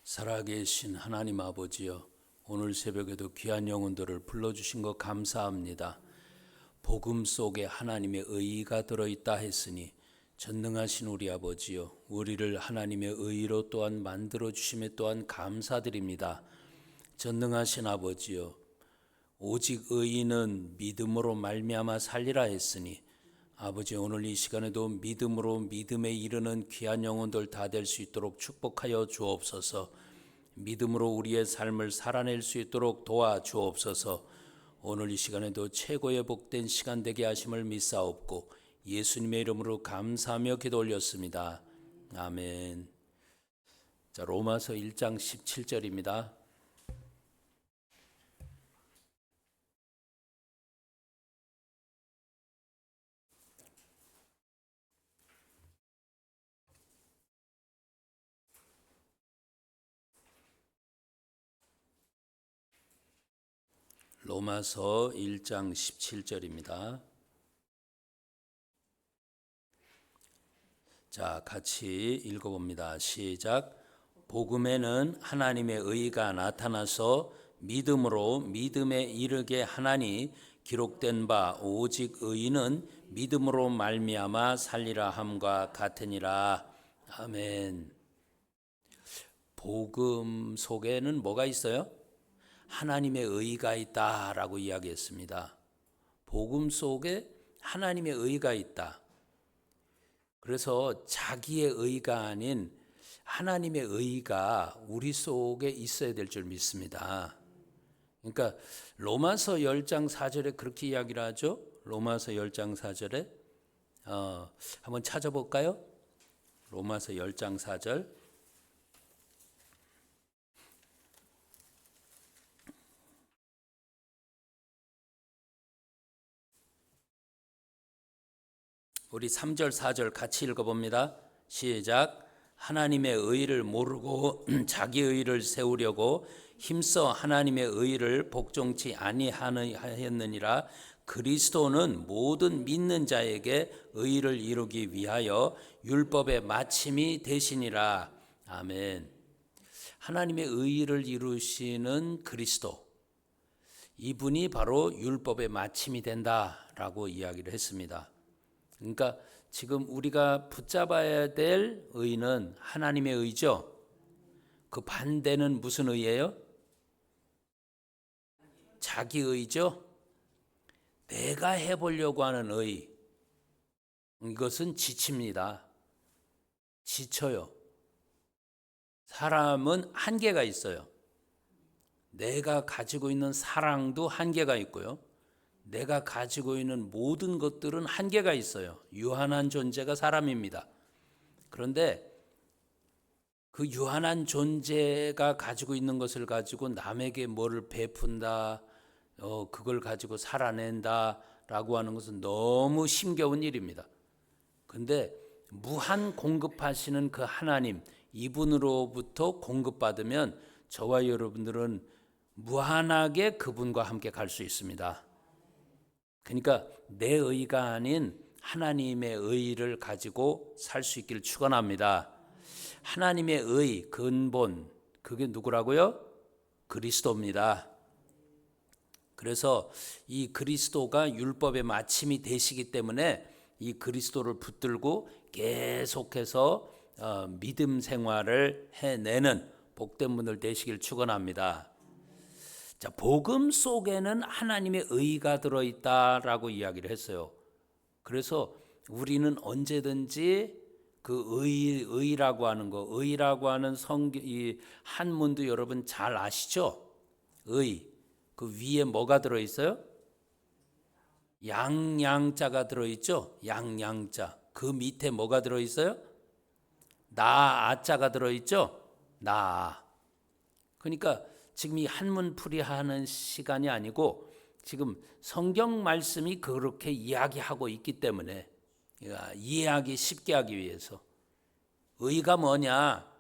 살아계신 하나님 아버지여, 오늘 새벽에도 귀한 영혼들을 불러주신 것 감사합니다. 복음 속에 하나님의 의가 들어있다 했으니 전능하신 우리 아버지여, 우리를 하나님의 의로 또한 만들어주심에 또한 감사드립니다. 전능하신 아버지여, 오직 의인은 믿음으로 말미암아 살리라 했으니 아버지, 오늘 이 시간에도 믿음으로 믿음에 이르는 귀한 영혼들 다 될 수 있도록 축복하여 주옵소서. 믿음으로 우리의 삶을 살아낼 수 있도록 도와주옵소서. 오늘 이 시간에도 최고의 복된 시간 되게 하심을 믿사옵고 예수님의 이름으로 감사하며 기도 올렸습니다. 아멘. 자, 로마서 1장 17절입니다. 로마서 1장 17절입니다. 자, 같이 읽어봅니다. 시작. 복음에는 하나님의 의가 나타나서 믿음으로 믿음에 이르게 하나니 기록된 바 오직 의인은 믿음으로 말미암아 살리라 함과 같으니라. 아멘. 복음 속에는 뭐가 있어요? 하나님의 의가 있다라고 이야기했습니다. 복음 속에 하나님의 의가 있다. 그래서 자기의 의가 아닌 하나님의 의가 우리 속에 있어야 될 줄 믿습니다. 그러니까 로마서 10장 4절에 그렇게 이야기를 하죠. 로마서 10장 4절에 한번 찾아볼까요? 로마서 10장 4절. 우리 3절 4절 같이 읽어봅니다. 시작. 하나님의 의를 모르고 자기 의를 세우려고 힘써 하나님의 의를 복종치 아니하였느니라. 그리스도는 모든 믿는 자에게 의를 이루기 위하여 율법의 마침이 되시니라. 아멘. 하나님의 의를 이루시는 그리스도, 이분이 바로 율법의 마침이 된다라고 이야기를 했습니다. 그러니까 지금 우리가 붙잡아야 될 의는 하나님의 의죠. 그 반대는 무슨 의예요? 자기 의죠. 내가 해보려고 하는 의, 이것은 지칩니다. 지쳐요. 사람은 한계가 있어요. 내가 가지고 있는 사랑도 한계가 있고요. 내가 가지고 있는 모든 것들은 한계가 있어요. 유한한 존재가 사람입니다. 그런데 그 유한한 존재가 가지고 있는 것을 가지고 남에게 뭐를 베푼다, 그걸 가지고 살아낸다라고 하는 것은 너무 힘겨운 일입니다. 그런데 무한 공급하시는 그 하나님, 이분으로부터 공급받으면 저와 여러분들은 무한하게 그분과 함께 갈 수 있습니다. 그러니까 내 의가 아닌 하나님의 의를 가지고 살 수 있기를 축원합니다. 하나님의 의 근본, 그게 누구라고요? 그리스도입니다. 그래서 이 그리스도가 율법의 마침이 되시기 때문에 이 그리스도를 붙들고 계속해서 믿음 생활을 해내는 복된 분들 되시길 축원합니다. 자, 복음 속에는 하나님의 의가 들어있다라고 이야기를 했어요. 그래서 우리는 언제든지 그 의라고 하는 거, 의라고 하는 이 한문도 여러분 잘 아시죠? 의, 그 위에 뭐가 들어있어요? 양자가 들어있죠? 양자. 그 밑에 뭐가 들어있어요? 나자가 들어있죠? 나. 그러니까 지금 이 한문풀이하는 시간이 아니고 지금 성경 말씀이 그렇게 이야기하고 있기 때문에 이해하기 쉽게 하기 위해서 의가 뭐냐?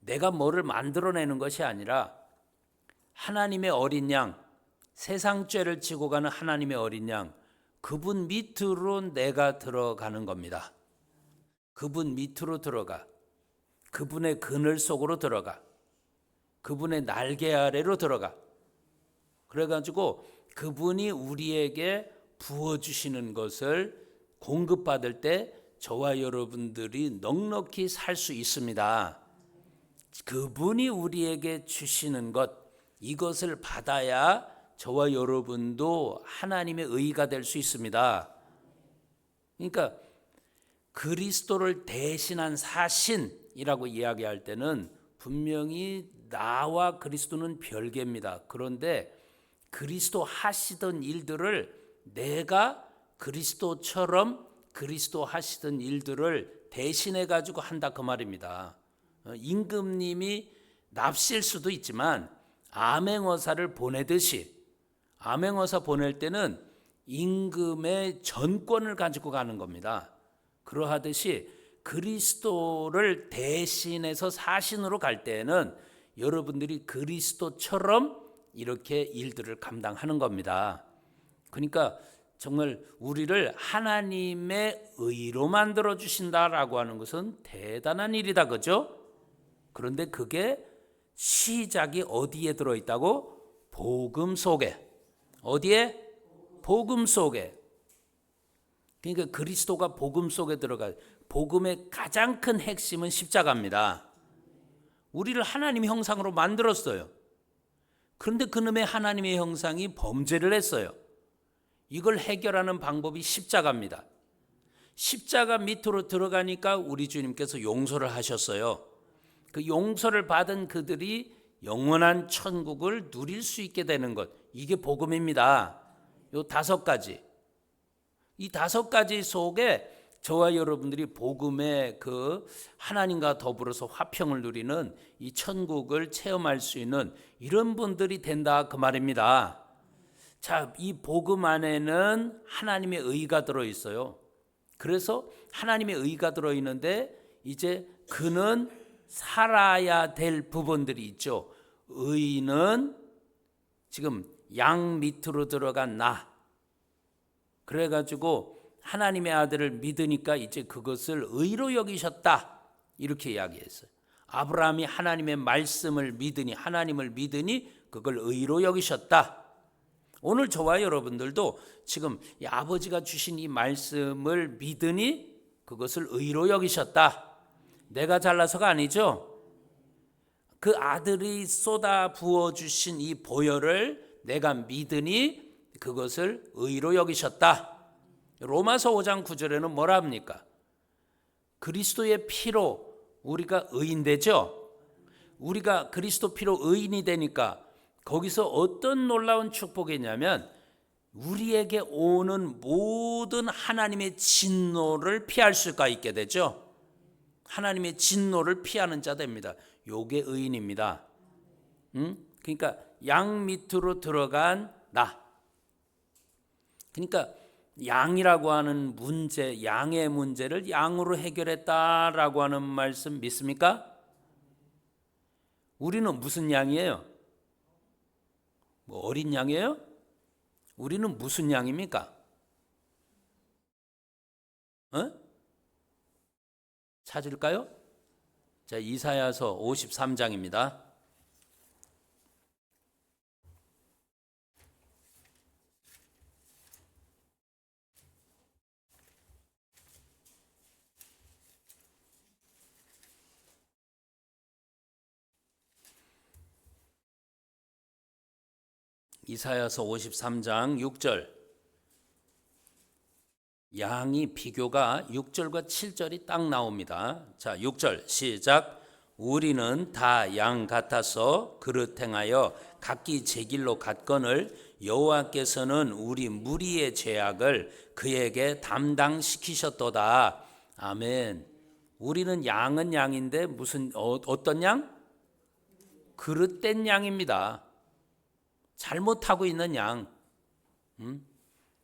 내가 뭐를 만들어내는 것이 아니라 하나님의 어린 양, 세상 죄를 지고 가는 하나님의 어린 양, 그분 밑으로 내가 들어가는 겁니다. 그분 밑으로 들어가. 그분의 그늘 속으로 들어가. 그분의 날개 아래로 들어가. 그래가지고 그분이 우리에게 부어주시는 것을 공급받을 때 저와 여러분들이 넉넉히 살 수 있습니다. 그분이 우리에게 주시는 것, 이것을 받아야 저와 여러분도 하나님의 의가 될 수 있습니다. 그러니까 그리스도를 대신한 사신이라고 이야기할 때는 분명히 나와 그리스도는 별개입니다. 그런데 그리스도 하시던 일들을 내가 그리스도처럼 그리스도 하시던 일들을 대신해 가지고 한다 그 말입니다. 임금님이 납실 수도 있지만 암행어사를 보내듯이, 암행어사 보낼 때는 임금의 전권을 가지고 가는 겁니다. 그러하듯이 그리스도를 대신해서 사신으로 갈 때에는 여러분들이 그리스도처럼 이렇게 일들을 감당하는 겁니다. 그러니까 정말 우리를 하나님의 의로 만들어 주신다라고 하는 것은 대단한 일이다, 그죠? 그런데 그게 시작이 어디에 들어있다고? 복음 속에. 어디에? 복음 속에. 그러니까 그리스도가 복음 속에 들어가요. 복음의 가장 큰 핵심은 십자가입니다. 우리를 하나님의 형상으로 만들었어요. 그런데 그놈의 하나님의 형상이 범죄를 했어요. 이걸 해결하는 방법이 십자가입니다. 십자가 밑으로 들어가니까 우리 주님께서 용서를 하셨어요. 그 용서를 받은 그들이 영원한 천국을 누릴 수 있게 되는 것, 이게 복음입니다. 요 5가지. 이 5가지 속에 저와 여러분들이 복음의 그 하나님과 더불어서 화평을 누리는 이 천국을 체험할 수 있는 이런 분들이 된다 그 말입니다. 자, 이 복음 안에는 하나님의 의가 들어있어요. 그래서 하나님의 의가 들어있는데 이제 그는 살아야 될 부분들이 있죠. 의는 지금 양 밑으로 들어간 나. 그래가지고 하나님의 아들을 믿으니까 이제 그것을 의로 여기셨다. 이렇게 이야기했어요. 아브라함이 하나님의 말씀을 믿으니, 하나님을 믿으니 그걸 의로 여기셨다. 오늘 저와 여러분들도 지금 이 아버지가 주신 이 말씀을 믿으니 그것을 의로 여기셨다. 내가 잘나서가 아니죠. 그 아들이 쏟아 부어주신 이 보혈을 내가 믿으니 그것을 의로 여기셨다. 로마서 5장 9절에는 뭐라 합니까? 그리스도의 피로 우리가 의인되죠. 우리가 그리스도 피로 의인이 되니까 거기서 어떤 놀라운 축복이냐면 우리에게 오는 모든 하나님의 진노를 피할 수가 있게 되죠. 하나님의 진노를 피하는 자 됩니다. 요게 의인입니다. 그러니까 양 밑으로 들어간 나. 그러니까 양이라고 하는 문제, 양의 문제를 양으로 해결했다라고 하는 말씀 믿습니까? 우리는 무슨 양이에요? 뭐 어린 양이에요? 우리는 무슨 양입니까? 찾을까요? 자, 이사야서 53장입니다. 이사야서 53장 6절. 양이 비교가 6절과 7절이 딱 나옵니다. 자, 6절 시작. 우리는 다 양 같아서 그릇 행하여 각기 제 길로 갔거늘 여호와께서는 우리 무리의 죄악을 그에게 담당시키셨도다. 아멘. 우리는 양은 양인데 무슨 어떤 양? 그릇된 양입니다. 잘못하고 있는 양.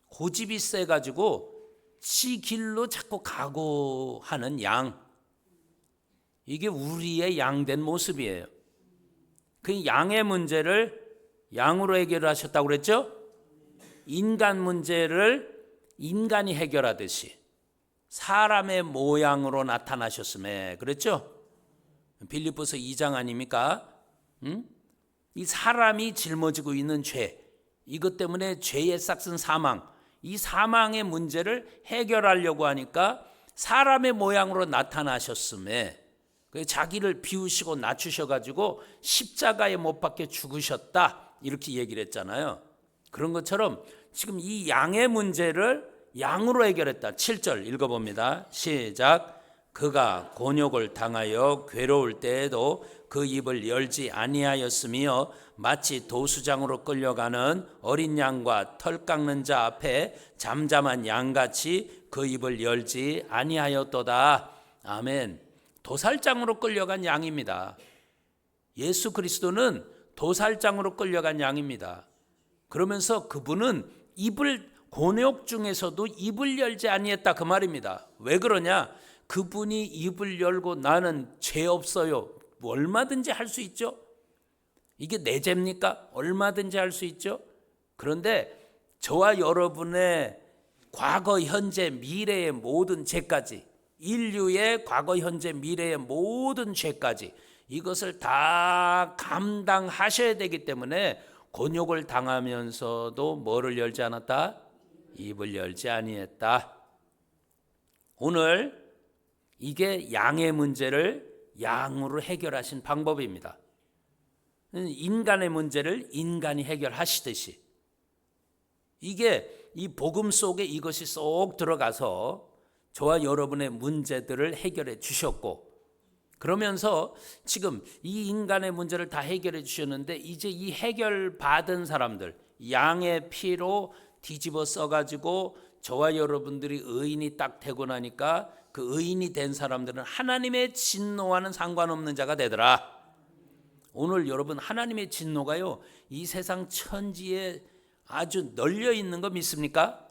고집이 세가지고 지 길로 자꾸 가고 하는 양. 이게 우리의 양된 모습이에요. 그 양의 문제를 양으로 해결하셨다고 그랬죠? 인간 문제를 인간이 해결하듯이 사람의 모양으로 나타나셨음에 그랬죠? 빌립보서 2장 아닙니까? 이 사람이 짊어지고 있는 죄, 이것 때문에 죄의 싹슨 사망, 이 사망의 문제를 해결하려고 하니까 사람의 모양으로 나타나셨음에 자기를 비우시고 낮추셔가지고 십자가에 못 박혀 죽으셨다, 이렇게 얘기를 했잖아요. 그런 것처럼 지금 이 양의 문제를 양으로 해결했다. 7절 읽어봅니다. 시작. 그가 곤욕을 당하여 괴로울 때에도 그 입을 열지 아니하였으며 마치 도수장으로 끌려가는 어린 양과 털 깎는 자 앞에 잠잠한 양같이 그 입을 열지 아니하였도다. 아멘. 도살장으로 끌려간 양입니다. 예수 그리스도는 도살장으로 끌려간 양입니다. 그러면서 그분은 입을, 곤욕 중에서도 입을 열지 아니했다, 그 말입니다. 왜 그러냐? 그분이 입을 열고 나는 죄 없어요, 얼마든지 할 수 있죠. 이게 내 죄입니까? 얼마든지 할 수 있죠. 그런데 저와 여러분의 과거, 현재, 미래의 모든 죄까지, 인류의 과거, 현재, 미래의 모든 죄까지, 이것을 다 감당하셔야 되기 때문에 곤욕을 당하면서도 뭐를 열지 않았다? 입을 열지 아니했다. 오늘 이게 양의 문제를 양으로 해결하신 방법입니다. 인간의 문제를 인간이 해결하시듯이, 이게 이 복음 속에 이것이 쏙 들어가서 저와 여러분의 문제들을 해결해 주셨고, 그러면서 지금 이 인간의 문제를 다 해결해 주셨는데, 이제 이 해결받은 사람들, 양의 피로 뒤집어 써가지고 저와 여러분들이 의인이 딱 되고 나니까 그 의인이 된 사람들은 하나님의 진노와는 상관없는 자가 되더라. 오늘 여러분, 하나님의 진노가요, 이 세상 천지에 아주 널려 있는 거 믿습니까?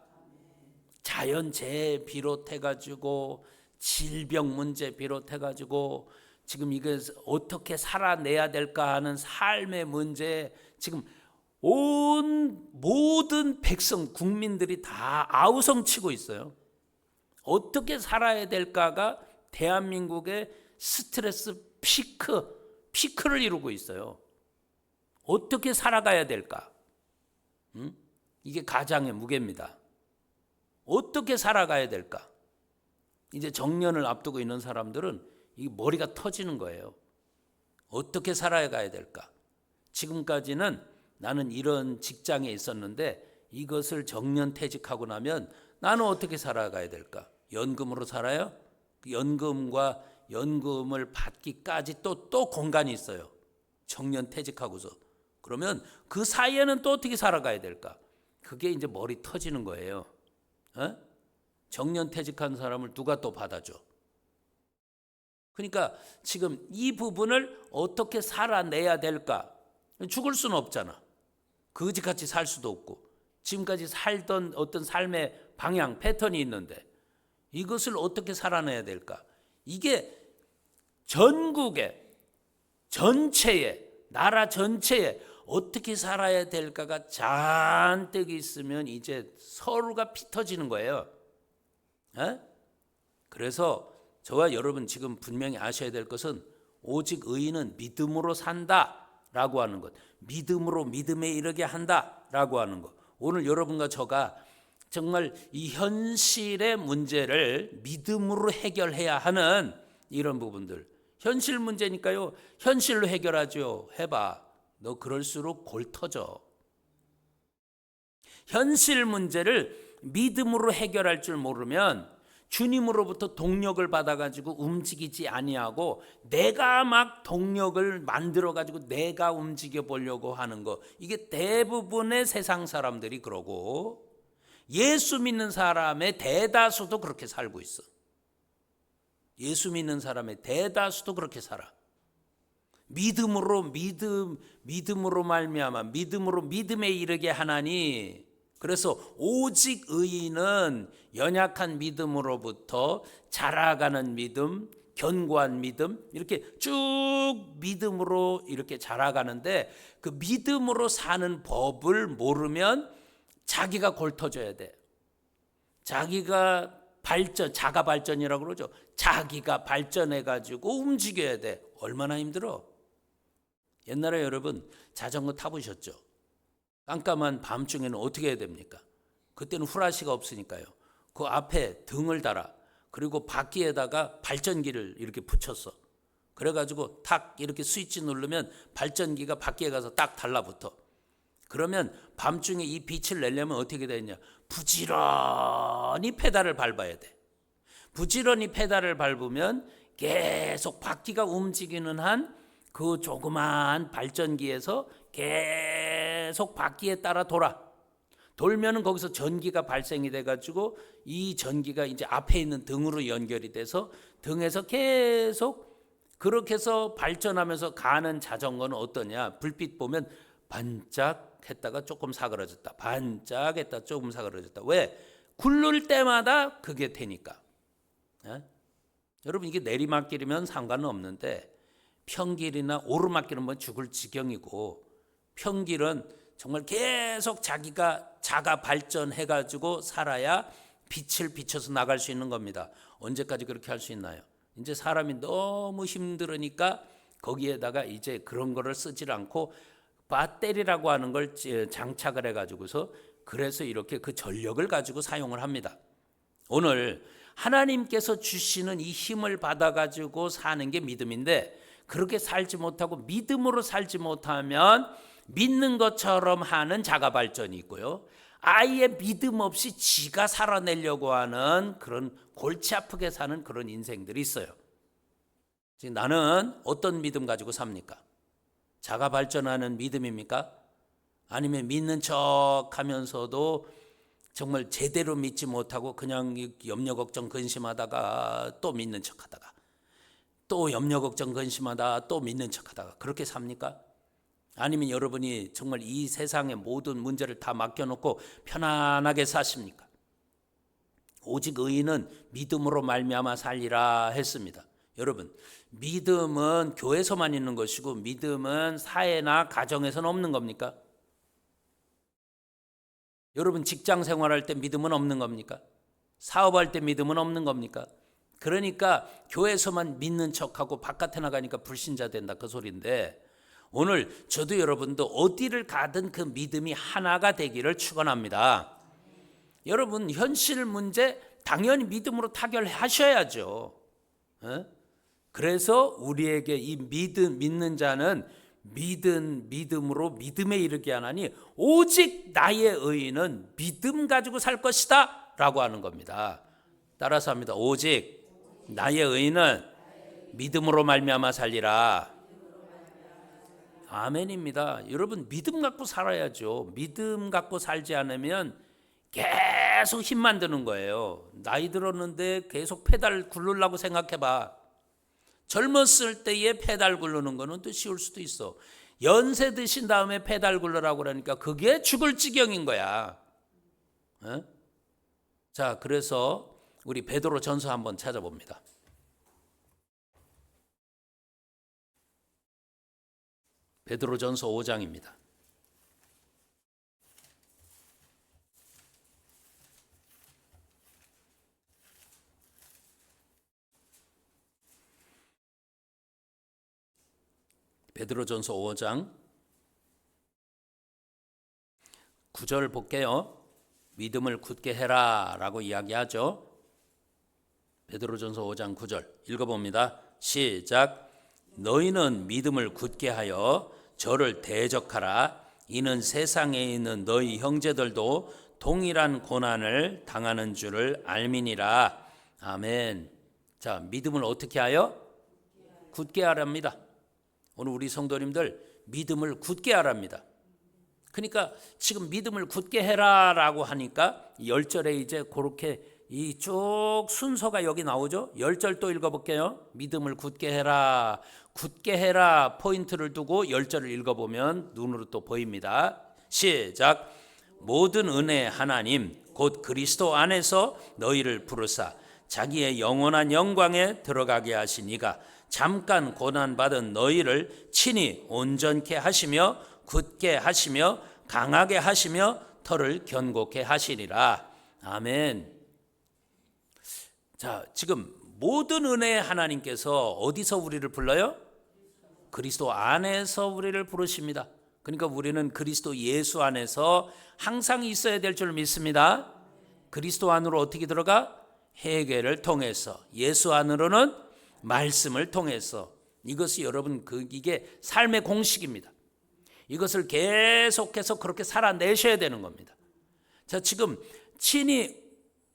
자연재해 비롯해가지고, 질병 문제 비롯해가지고, 지금 이게 어떻게 살아내야 될까 하는 삶의 문제, 지금 온 모든 백성, 국민들이 다 아우성치고 있어요. 어떻게 살아야 될까가 대한민국의 스트레스 피크를 이루고 있어요. 어떻게 살아가야 될까? 이게 가장의 무게입니다. 어떻게 살아가야 될까? 이제 정년을 앞두고 있는 사람들은 이 머리가 터지는 거예요. 어떻게 살아가야 될까? 지금까지는 나는 이런 직장에 있었는데 이것을 정년 퇴직하고 나면 나는 어떻게 살아가야 될까? 연금으로 살아요? 그 연금과 연금을 받기까지 또 공간이 있어요. 정년 퇴직하고서. 그러면 그 사이에는 또 어떻게 살아가야 될까? 그게 이제 머리 터지는 거예요. 정년 퇴직한 사람을 누가 또 받아줘? 그러니까 지금 이 부분을 어떻게 살아내야 될까? 죽을 수는 없잖아. 거지같이 살 수도 없고, 지금까지 살던 어떤 삶의 방향, 패턴이 있는데 이것을 어떻게 살아내야 될까? 이게 전국에, 전체에, 나라 전체에 어떻게 살아야 될까가 잔뜩 있으면 이제 서로가 피 터지는 거예요. 그래서 저와 여러분 지금 분명히 아셔야 될 것은, 오직 의인은 믿음으로 산다라고 하는 것, 믿음으로 믿음에 이르게 한다라고 하는 것. 오늘 여러분과 저가 정말 이 현실의 문제를 믿음으로 해결해야 하는 이런 부분들, 현실 문제니까요, 현실로 해결하죠. 해봐. 너 그럴수록 골 터져. 현실 문제를 믿음으로 해결할 줄 모르면 주님으로부터 동력을 받아가지고 움직이지 아니하고, 내가 막 동력을 만들어가지고 내가 움직여 보려고 하는 거, 이게 대부분의 세상 사람들이 그러고, 예수 믿는 사람의 대다수도 그렇게 살고 있어. 예수 믿는 사람의 대다수도 그렇게 살아. 믿음으로 말미암아 믿음으로 믿음에 이르게 하나니. 그래서 오직 의인은 연약한 믿음으로부터 자라가는 믿음, 견고한 믿음, 이렇게 쭉 믿음으로 이렇게 자라가는데, 그 믿음으로 사는 법을 모르면 자기가 골 터져야 돼. 자기가 자가 발전이라고 그러죠. 자기가 발전해가지고 움직여야 돼. 얼마나 힘들어. 옛날에 여러분 자전거 타보셨죠? 깜깜한 밤중에는 어떻게 해야 됩니까? 그때는 후라시가 없으니까요. 그 앞에 등을 달아, 그리고 바퀴에다가 발전기를 이렇게 붙였어. 그래가지고 탁 이렇게 스위치 누르면 발전기가 바퀴에 가서 딱 달라붙어. 그러면 밤중에 이 빛을 내려면 어떻게 되냐? 부지런히 페달을 밟아야 돼. 부지런히 페달을 밟으면 계속 바퀴가 움직이는 한 그 조그마한 발전기에서 계속 바퀴에 따라 돌면은 거기서 전기가 발생이 돼가지고 이 전기가 이제 앞에 있는 등으로 연결이 돼서 등에서 계속 그렇게 해서 발전하면서 가는 자전거는 어떠냐? 불빛 보면 반짝했다가 조금 사그러졌다. 반짝했다 조금 사그러졌다. 왜? 굴릴 때마다 그게 되니까. 예? 여러분 이게 내리막길이면 상관은 없는데 평길이나 오르막길은 뭐 죽을 지경이고, 평길은 정말 계속 자기가 자가 발전해가지고 살아야 빛을 비춰서 나갈 수 있는 겁니다. 언제까지 그렇게 할 수 있나요? 이제 사람이 너무 힘들으니까 거기에다가 이제 그런 거를 쓰질 않고 배터리라고 하는 걸 장착을 해가지고서 그래서 이렇게 그 전력을 가지고 사용을 합니다. 오늘 하나님께서 주시는 이 힘을 받아가지고 사는 게 믿음인데, 그렇게 살지 못하고 믿음으로 살지 못하면 믿는 것처럼 하는 자가 발전이 있고요, 아예 믿음 없이 지가 살아내려고 하는 그런 골치 아프게 사는 그런 인생들이 있어요. 지금 나는 어떤 믿음 가지고 삽니까? 자가 발전하는 믿음입니까? 아니면 믿는 척 하면서도 정말 제대로 믿지 못하고 그냥 염려 걱정 근심하다가 또 믿는 척하다가 또 염려 걱정 근심하다가 또 믿는 척하다가 그렇게 삽니까? 아니면 여러분이 정말 이 세상의 모든 문제를 다 맡겨놓고 편안하게 사십니까? 오직 의인은 믿음으로 말미암아 살리라 했습니다. 여러분, 믿음은 교회에서만 있는 것이고 믿음은 사회나 가정에서는 없는 겁니까? 여러분 직장 생활할 때 믿음은 없는 겁니까? 사업할 때 믿음은 없는 겁니까? 그러니까 교회에서만 믿는 척하고 바깥에 나가니까 불신자 된다 그 소리인데, 오늘 저도 여러분도 어디를 가든 그 믿음이 하나가 되기를 축원합니다. 여러분 현실 문제 당연히 믿음으로 타결하셔야죠. 그래서 우리에게 이 믿는 자는 믿음으로 믿음에 이르게 하나니 오직 나의 의인은 믿음 가지고 살 것이다 라고 하는 겁니다. 따라서 합니다. 오직 나의 의인은 믿음으로 말미암아 살리라. 아멘입니다. 여러분 믿음 갖고 살아야죠. 믿음 갖고 살지 않으면 계속 힘만 드는 거예요. 나이 들었는데 계속 페달 굴르려고 생각해봐. 젊었을 때에 페달 굴르는 거는 또 쉬울 수도 있어. 연세 드신 다음에 페달 굴르라고 그러니까 그게 죽을 지경인 거야. 자, 그래서 우리 베드로 전서 한번 찾아봅니다. 베드로 전서 5장입니다. 베드로전서 5장 9절 볼게요. 믿음을 굳게 해라 라고 이야기하죠. 베드로전서 5장 9절 읽어봅니다. 시작. 너희는 믿음을 굳게 하여 저를 대적하라. 이는 세상에 있는 너희 형제들도 동일한 고난을 당하는 줄을 알미니라. 아멘. 자, 믿음을 어떻게 하여? 굳게 하랍니다. 오늘 우리 성도님들 믿음을 굳게 하랍니다. 그러니까 지금 믿음을 굳게 해라 라고 하니까 10절에 이제 그렇게 이 쭉 순서가 여기 나오죠. 10절 또 읽어볼게요. 믿음을 굳게 해라. 굳게 해라 포인트를 두고 10절을 읽어보면 눈으로 또 보입니다. 시작. 모든 은혜 하나님 곧 그리스도 안에서 너희를 부르사 자기의 영원한 영광에 들어가게 하신 이가 잠깐 고난받은 너희를 친히 온전케 하시며 굳게 하시며 강하게 하시며 터를 견고케 하시리라. 아멘. 자, 지금 모든 은혜의 하나님께서 어디서 우리를 불러요? 그리스도 안에서 우리를 부르십니다. 그러니까 우리는 그리스도 예수 안에서 항상 있어야 될 줄 믿습니다. 그리스도 안으로 어떻게 들어가? 회개를 통해서. 예수 안으로는 말씀을 통해서. 이것이 여러분 이게 삶의 공식입니다. 이것을 계속해서 그렇게 살아내셔야 되는 겁니다. 자, 지금 친히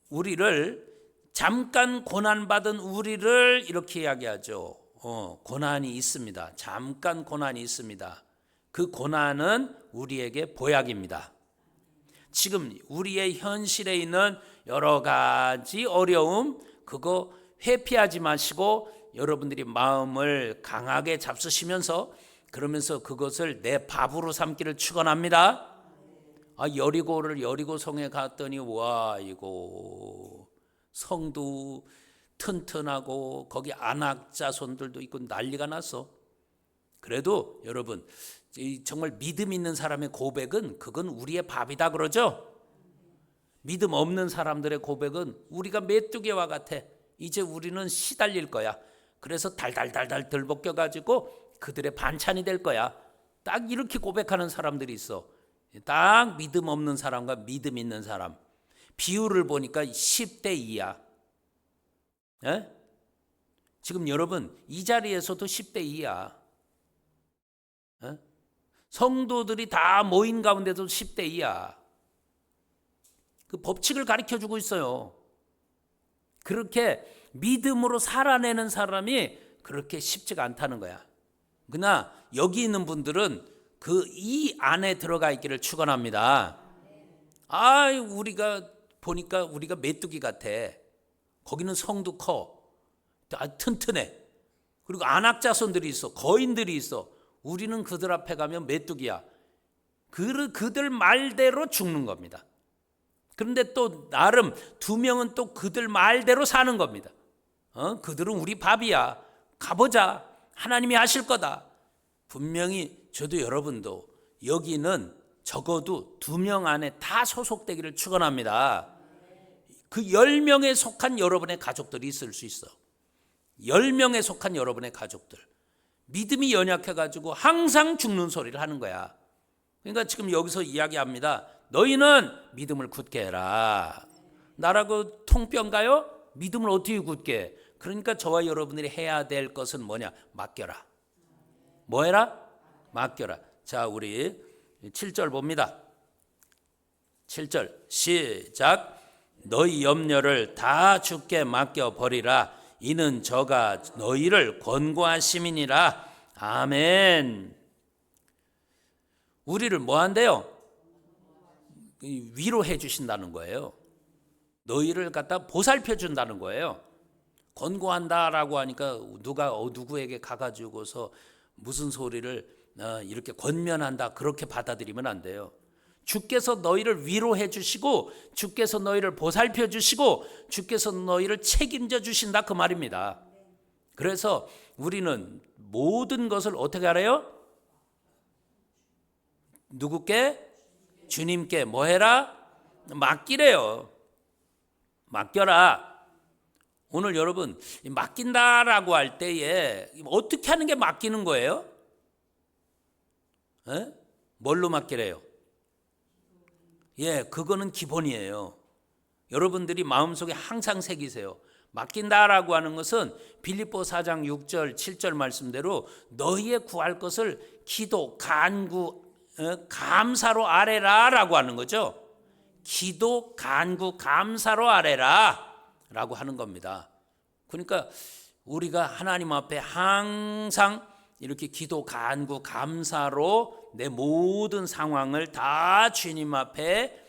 우리를 잠깐 고난받은 우리를 이렇게 이야기하죠. 고난이 있습니다. 잠깐 고난이 있습니다. 그 고난은 우리에게 보약입니다. 지금 우리의 현실에 있는 여러 가지 어려움, 그거 회피하지 마시고 여러분들이 마음을 강하게 잡수시면서 그러면서 그것을 내 밥으로 삼기를 축원합니다. 여리고성에 갔더니 와, 이거 성도 튼튼하고 거기 안악자손들도 있고 난리가 났어. 그래도 여러분, 정말 믿음 있는 사람의 고백은 그건 우리의 밥이다 그러죠. 믿음 없는 사람들의 고백은 우리가 메뚜기와 같아. 이제 우리는 시달릴 거야. 그래서 달달달달 들볶여가지고 그들의 반찬이 될 거야. 딱 이렇게 고백하는 사람들이 있어. 딱 믿음 없는 사람과 믿음 있는 사람. 비율을 보니까 10대 2야. 예? 지금 여러분 이 자리에서도 10대 2야. 예? 성도들이 다 모인 가운데도 10대 2야. 그 법칙을 가르쳐주고 있어요. 그렇게 믿음으로 살아내는 사람이 그렇게 쉽지가 않다는 거야. 그러나 여기 있는 분들은 이 안에 들어가 있기를 축원합니다. 우리가 보니까 우리가 메뚜기 같아. 거기는 성도 커. 튼튼해. 그리고 안악자손들이 있어. 거인들이 있어. 우리는 그들 앞에 가면 메뚜기야. 그들 말대로 죽는 겁니다. 그런데 또 나름 2명은 또 그들 말대로 사는 겁니다. 그들은 우리 밥이야. 가보자. 하나님이 하실 거다. 분명히 저도 여러분도 여기는 적어도 2명 안에 다 소속되기를 축원합니다. 그 10명에 속한 여러분의 가족들이 있을 수 있어. 10명에 속한 여러분의 가족들. 믿음이 연약해가지고 항상 죽는 소리를 하는 거야. 그러니까 지금 여기서 이야기합니다. 너희는 믿음을 굳게 해라. 나라고 통뼈인가요? 믿음을 어떻게 굳게 해? 그러니까 저와 여러분들이 해야 될 것은 뭐냐? 맡겨라. 뭐 해라? 맡겨라. 자, 우리 7절 봅니다. 7절 시작. 너희 염려를 다 주께 맡겨버리라. 이는 저가 너희를 권고하심이니라. 아멘. 우리를 뭐 한대요? 위로해 주신다는 거예요. 너희를 갖다 보살펴 준다는 거예요. 권고한다라고 하니까 누가 누구에게 가가지고서 무슨 소리를 이렇게 권면한다 그렇게 받아들이면 안 돼요. 주께서 너희를 위로해 주시고 주께서 너희를 보살펴 주시고 주께서 너희를 책임져 주신다 그 말입니다. 그래서 우리는 모든 것을 어떻게 하래요? 누구께? 주님께 뭐 해라? 맡기래요. 맡겨라. 오늘 여러분 맡긴다라고 할 때에 어떻게 하는 게 맡기는 거예요? 뭘로 맡기래요? 그거는 기본이에요. 여러분들이 마음속에 항상 새기세요. 맡긴다라고 하는 것은 빌립보 4장 6절 7절 말씀대로 너희의 구할 것을 기도, 간구, 감사로 아뢰라라고 하는 거죠. 기도, 간구, 감사로 아뢰라 라고 하는 겁니다. 그러니까 우리가 하나님 앞에 항상 이렇게 기도, 간구, 감사로 내 모든 상황을 다 주님 앞에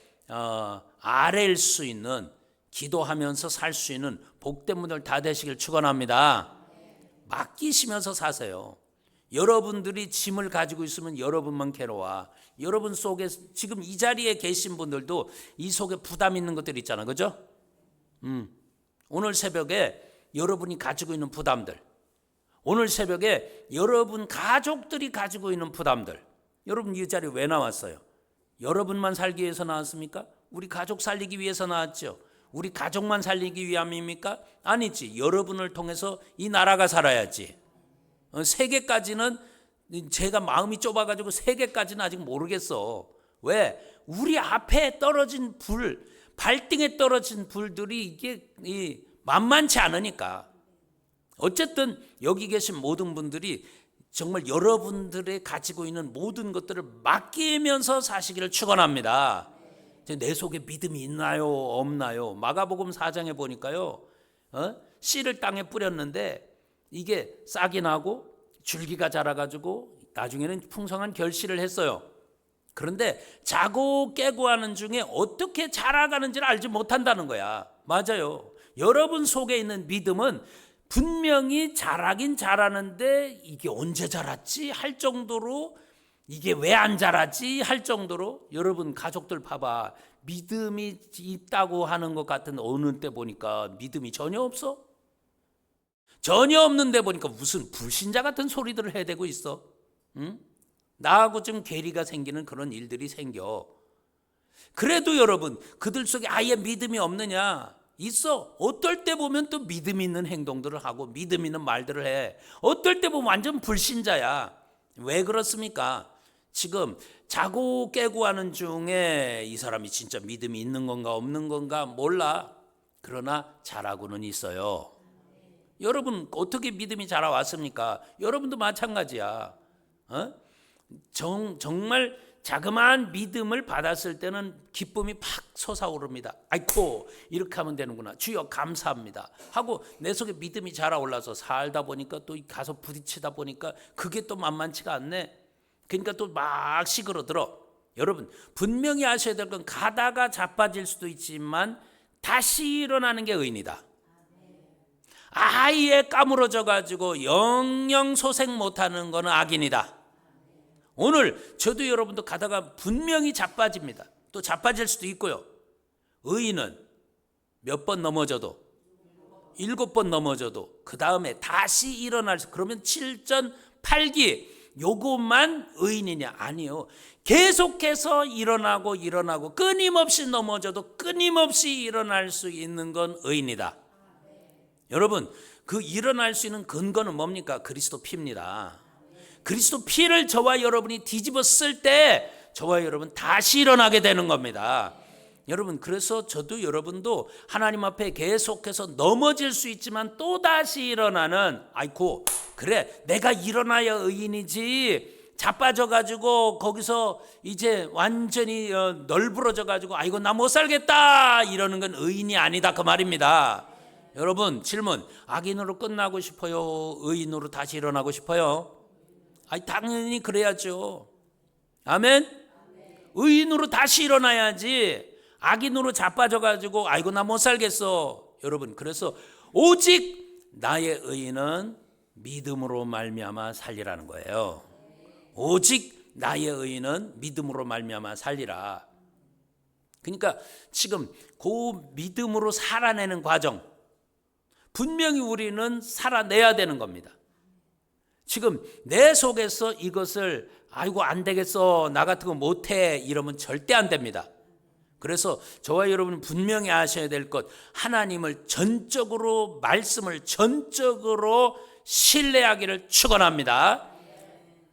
아뢰일 수 있는, 기도하면서 살 수 있는 복된 분들 다 되시길 축원합니다. 맡기시면서 사세요. 여러분들이 짐을 가지고 있으면 여러분만 괴로워. 여러분 속에 지금 이 자리에 계신 분들도 이 속에 부담 있는 것들 있잖아, 그죠? 오늘 새벽에 여러분이 가지고 있는 부담들, 오늘 새벽에 여러분 가족들이 가지고 있는 부담들, 여러분 이 자리에 왜 나왔어요? 여러분만 살기 위해서 나왔습니까? 우리 가족 살리기 위해서 나왔죠. 우리 가족만 살리기 위함입니까? 아니지. 여러분을 통해서 이 나라가 살아야지. 세계까지는 제가 마음이 좁아가지고 세계까지는 아직 모르겠어. 왜? 우리 앞에 떨어진 불, 발등에 떨어진 불들이 이게 만만치 않으니까. 어쨌든 여기 계신 모든 분들이 정말 여러분들의 가지고 있는 모든 것들을 맡기면서 사시기를 축원합니다. 내 속에 믿음이 있나요? 없나요? 마가복음 4장에 보니까요, 씨를 땅에 뿌렸는데 이게 싹이 나고 줄기가 자라가지고 나중에는 풍성한 결실을 했어요. 그런데 자고 깨고 하는 중에 어떻게 자라가는지를 알지 못한다는 거야. 맞아요. 여러분 속에 있는 믿음은 분명히 자라긴 자라는데 이게 언제 자랐지 할 정도로, 이게 왜 안 자라지 할 정도로, 여러분 가족들 봐봐. 믿음이 있다고 하는 것 같은 어느 때 보니까 믿음이 전혀 없어. 전혀 없는데 보니까 무슨 불신자 같은 소리들을 해대고 있어. 응? 나하고 좀 괴리가 생기는 그런 일들이 생겨. 그래도 여러분, 그들 속에 아예 믿음이 없느냐? 있어. 어떨 때 보면 또 믿음 있는 행동들을 하고 믿음 있는 말들을 해. 어떨 때 보면 완전 불신자야. 왜 그렇습니까? 지금 자고 깨고 하는 중에 이 사람이 진짜 믿음이 있는 건가 없는 건가 몰라. 그러나 잘하고는 있어요. 여러분 어떻게 믿음이 자라왔습니까? 여러분도 마찬가지야. 정말 자그마한 믿음을 받았을 때는 기쁨이 팍 솟아오릅니다. 아이고 이렇게 하면 되는구나. 주여 감사합니다 하고 내 속에 믿음이 자라올라서 살다 보니까 또 가서 부딪히다 보니까 그게 또 만만치가 않네. 그러니까 또 막 시끄러들어. 여러분 분명히 아셔야 될 건 가다가 자빠질 수도 있지만 다시 일어나는 게 의인이다. 아예 까무러져 가지고 영영 소생 못하는 거는 악인이다. 오늘 저도 여러분도 가다가 분명히 자빠집니다. 또 자빠질 수도 있고요. 의인은 몇 번 넘어져도 7번 넘어져도 그 다음에 다시 일어날 수, 그러면 7전 8기 요것만 의인이냐? 아니요. 계속해서 일어나고 끊임없이 넘어져도 끊임없이 일어날 수 있는 건 의인이다. 여러분 그 일어날 수 있는 근거는 뭡니까? 그리스도 피입니다. 그리스도 피를 저와 여러분이 뒤집어 쓸 때 저와 여러분 다시 일어나게 되는 겁니다. 여러분 그래서 저도 여러분도 하나님 앞에 계속해서 넘어질 수 있지만 또다시 일어나는, 아이고 그래 내가 일어나야 의인이지 자빠져 가지고 거기서 이제 완전히 널브러져 가지고 아이고 나 못 살겠다 이러는 건 의인이 아니다 그 말입니다. 여러분 질문, 악인으로 끝나고 싶어요? 의인으로 다시 일어나고 싶어요? 당연히 그래야죠. 아멘? 의인으로 다시 일어나야지 악인으로 자빠져가지고 아이고 나 못 살겠어. 여러분 그래서 오직 나의 의인은 믿음으로 말미암아 살리라는 거예요. 오직 나의 의인은 믿음으로 말미암아 살리라. 그러니까 지금 그 믿음으로 살아내는 과정, 분명히 우리는 살아내야 되는 겁니다. 지금 내 속에서 이것을 아이고 안 되겠어 나 같은 거 못해 이러면 절대 안 됩니다. 그래서 저와 여러분은 분명히 아셔야 될 것, 하나님을 전적으로, 말씀을 전적으로 신뢰하기를 축원합니다.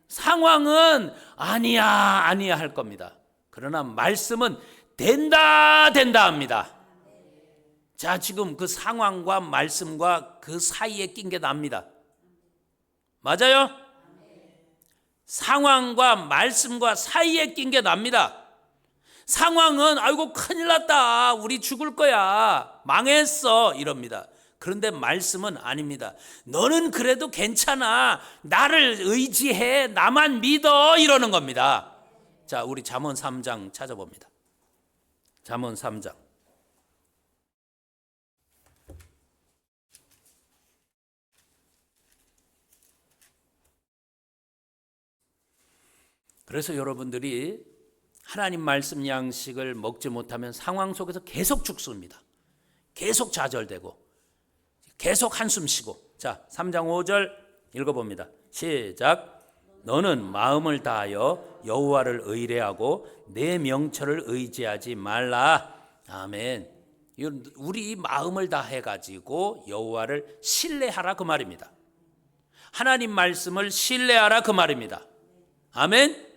상황은 아니야 할 겁니다. 그러나 말씀은 된다 합니다. 자 지금 그 상황과 말씀과 그 사이에 낀 게 납니다. 맞아요? 상황과 말씀과 사이에 낀 게 납니다. 상황은 아이고 큰일 났다 우리 죽을 거야 망했어 이럽니다. 그런데 말씀은 아닙니다. 너는 그래도 괜찮아 나를 의지해 나만 믿어 이러는 겁니다. 자 우리 잠언 3장 찾아봅니다. 잠언 3장. 그래서 여러분들이 하나님 말씀 양식을 먹지 못하면 상황 속에서 계속 죽습니다. 계속 좌절되고 계속 한숨 쉬고. 자 3장 5절 읽어봅니다. 시작. 너는 마음을 다하여 여호와를 의뢰하고 내 명철을 의지하지 말라. 아멘. 우리 마음을 다해 가지고 여호와를 신뢰하라 그 말입니다. 하나님 말씀을 신뢰하라 그 말입니다. 아멘.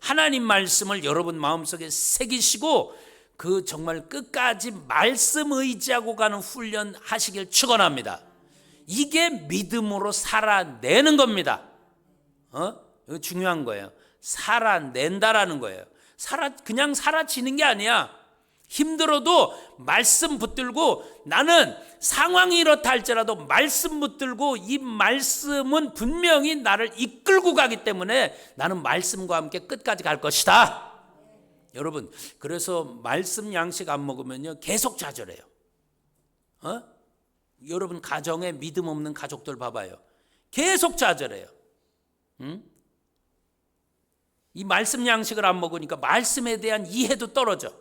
하나님 말씀을 여러분 마음속에 새기시고 그 정말 끝까지 말씀 의지하고 가는 훈련 하시길 축원합니다. 이게 믿음으로 살아내는 겁니다. 이거 중요한 거예요. 살아낸다라는 거예요. 그냥 사라지는 게 아니야. 힘들어도 말씀 붙들고, 나는 상황이 이렇다 할지라도 말씀 붙들고, 이 말씀은 분명히 나를 이끌고 가기 때문에 나는 말씀과 함께 끝까지 갈 것이다. 여러분, 그래서 말씀 양식 안 먹으면요 계속 좌절해요. 여러분 가정에 믿음 없는 가족들 봐봐요. 계속 좌절해요. 이 말씀 양식을 안 먹으니까 말씀에 대한 이해도 떨어져.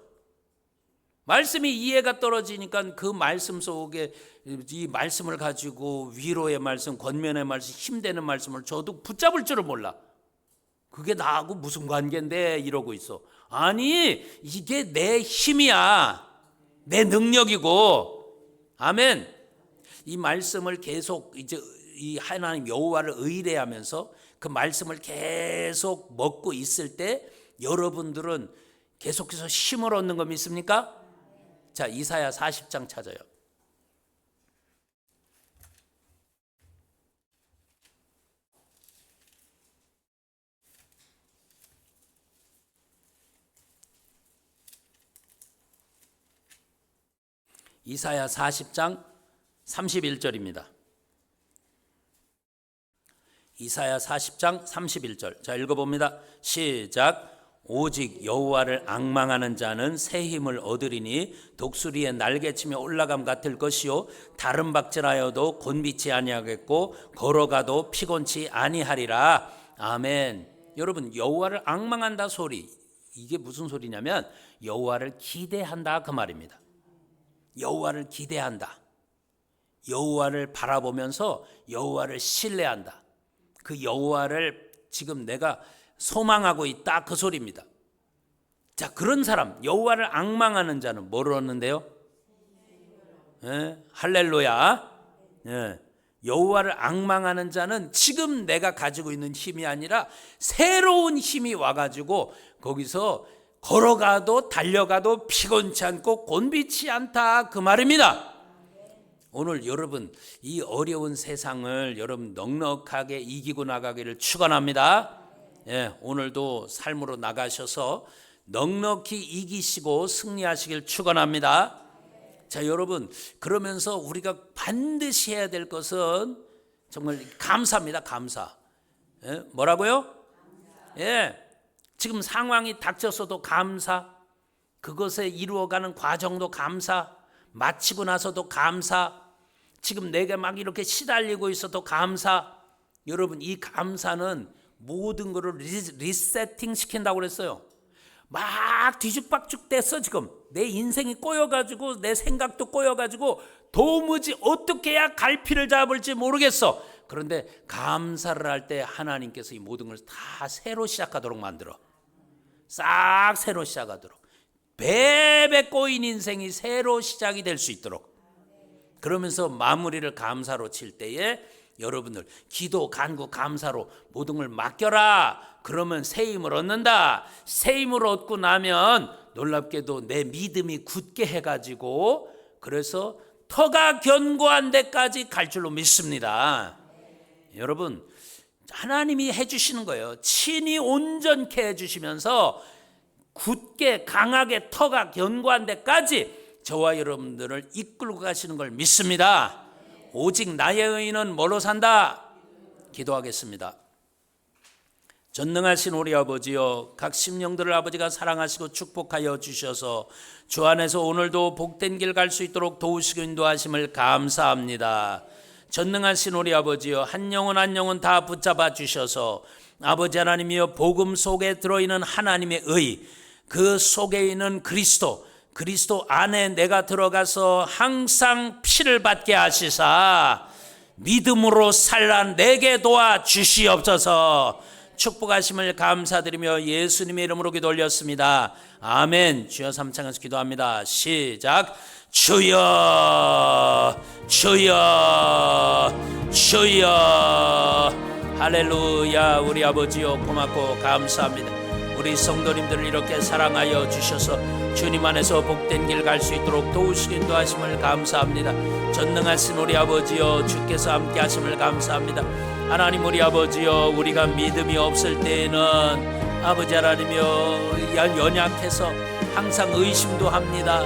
말씀이 이해가 떨어지니까 그 말씀 속에 이 말씀을 가지고 위로의 말씀, 권면의 말씀, 힘되는 말씀을 저도 붙잡을 줄을 몰라. 그게 나하고 무슨 관계인데 이러고 있어. 아니, 이게 내 힘이야. 내 능력이고. 아멘. 이 말씀을 계속 이제 이 하나님 여호와를 의뢰하면서 그 말씀을 계속 먹고 있을 때 여러분들은 계속해서 힘을 얻는 거 믿습니까? 자, 이사야 40장 찾아요. 이사야 40장 31절입니다. 이사야 40장 31절. 자, 읽어봅니다. 시작. 오직 여호와를 앙망하는 자는 새 힘을 얻으리니 독수리의 날개치며 올라감 같을 것이요 다른 박질하여도 곤비치 아니하겠고 걸어가도 피곤치 아니하리라. 아멘. 여러분, 여호와를 앙망한다 소리, 이게 무슨 소리냐면 여호와를 기대한다 그 말입니다. 여호와를 기대한다. 여호와를 바라보면서 여호와를 신뢰한다. 그 여호와를 지금 내가 소망하고 있다 그 소리입니다. 자, 그런 사람, 여호와를 앙망하는 자는 뭐를 얻는데요? 할렐루야. 여호와를 앙망하는 자는 지금 내가 가지고 있는 힘이 아니라 새로운 힘이 와가지고 거기서 걸어가도 달려가도 피곤치 않고 곤비치 않다 그 말입니다. 오늘 여러분 이 어려운 세상을 여러분 넉넉하게 이기고 나가기를 축원합니다. 오늘도 삶으로 나가셔서 넉넉히 이기시고 승리하시길 축원합니다. 자, 여러분, 그러면서 우리가 반드시 해야 될 것은 정말 감사입니다. 감사. 뭐라고요? 지금 상황이 닥쳤어도 감사, 그것에 이루어가는 과정도 감사, 마치고 나서도 감사, 지금 내가 막 이렇게 시달리고 있어도 감사. 여러분, 이 감사는 모든 것을 리세팅 시킨다고 그랬어요. 막 뒤죽박죽 됐어. 지금 내 인생이 꼬여가지고 내 생각도 꼬여가지고 도무지 어떻게 해야 갈피를 잡을지 모르겠어. 그런데 감사를 할 때 하나님께서 이 모든 걸 다 새로 시작하도록 만들어. 싹 새로 시작하도록, 배배 꼬인 인생이 새로 시작이 될 수 있도록. 그러면서 마무리를 감사로 칠 때에 여러분들 기도, 간구, 감사로 모든 걸 맡겨라. 그러면 새 힘을 얻는다. 새 힘을 얻고 나면 놀랍게도 내 믿음이 굳게 해가지고 그래서 터가 견고한 데까지 갈 줄로 믿습니다. 여러분, 하나님이 해주시는 거예요. 친히 온전케 해주시면서 굳게 강하게 터가 견고한 데까지 저와 여러분들을 이끌고 가시는 걸 믿습니다. 오직 나의 의인은 뭘로 산다? 기도하겠습니다. 전능하신 우리 아버지여, 각 심령들을 아버지가 사랑하시고 축복하여 주셔서 주 안에서 오늘도 복된 길 갈 수 있도록 도우시고 인도하심을 감사합니다. 전능하신 우리 아버지여, 한 영혼 한 영혼 다 붙잡아 주셔서 아버지 하나님이여, 복음 속에 들어있는 하나님의 의, 그 속에 있는 그리스도 안에 내가 들어가서 항상 피를 받게 하시사 믿음으로 살라 내게 도와 주시옵소서. 축복하심을 감사드리며 예수님의 이름으로 기도 올렸습니다. 아멘. 주여 삼창에서 기도합니다. 시작. 주여 주여 주여. 할렐루야. 우리 아버지요, 고맙고 감사합니다. 우리 성도님들을 이렇게 사랑하여 주셔서 주님 안에서 복된 길 갈 수 있도록 도우시기 인도하심을 감사합니다. 전능하신 우리 아버지여, 주께서 함께 하심을 감사합니다. 하나님 우리 아버지여, 우리가 믿음이 없을 때에는 아버지 하나님이여 연약해서 항상 의심도 합니다.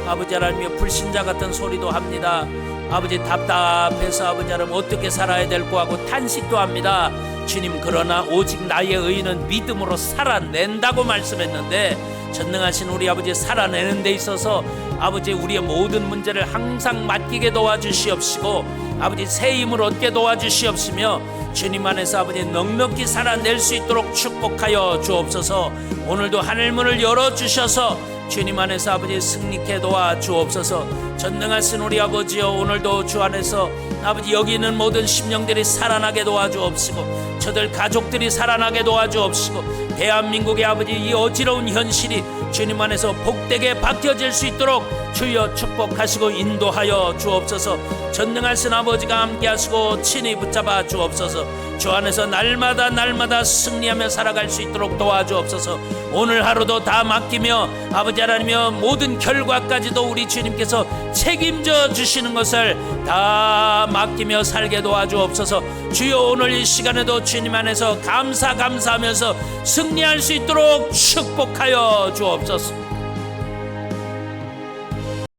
아버지 하나님이여 불신자 같은 소리도 합니다. 아버지 답답해서 아버지 하나님 어떻게 살아야 될 거 하고 탄식도 합니다. 주님, 그러나 오직 나의 의는 믿음으로 살아낸다고 말씀했는데, 전능하신 우리 아버지 살아내는 데 있어서 아버지 우리의 모든 문제를 항상 맡기게 도와주시옵시고, 아버지 새 힘을 얻게 도와주시옵시며, 주님 안에서 아버지 넉넉히 살아낼 수 있도록 축복하여 주옵소서. 오늘도 하늘문을 열어주셔서 주님 안에서 아버지 승리케 도와주옵소서. 전능하신 우리 아버지여, 오늘도 주 안에서 아버지 여기 있는 모든 심령들이 살아나게 도와주옵시고, 저들 가족들이 살아나게 도와주옵시고, 대한민국의 아버지 이 어지러운 현실이 주님 안에서 복되게 바뀌어질 수 있도록 주여 축복하시고 인도하여 주옵소서. 전능하신 아버지가 함께 하시고 친히 붙잡아 주옵소서. 주 안에서 날마다 승리하며 살아갈 수 있도록 도와주옵소서. 오늘 하루도 다 맡기며 아버지 하나님여 모든 결과까지도 우리 주님께서 책임져 주시는 것을 다 맡기며 살게 도와주옵소서. 주여, 오늘 이 시간에도 주님 안에서 감사하면서 승리할 수 있도록 축복하여 주옵소서.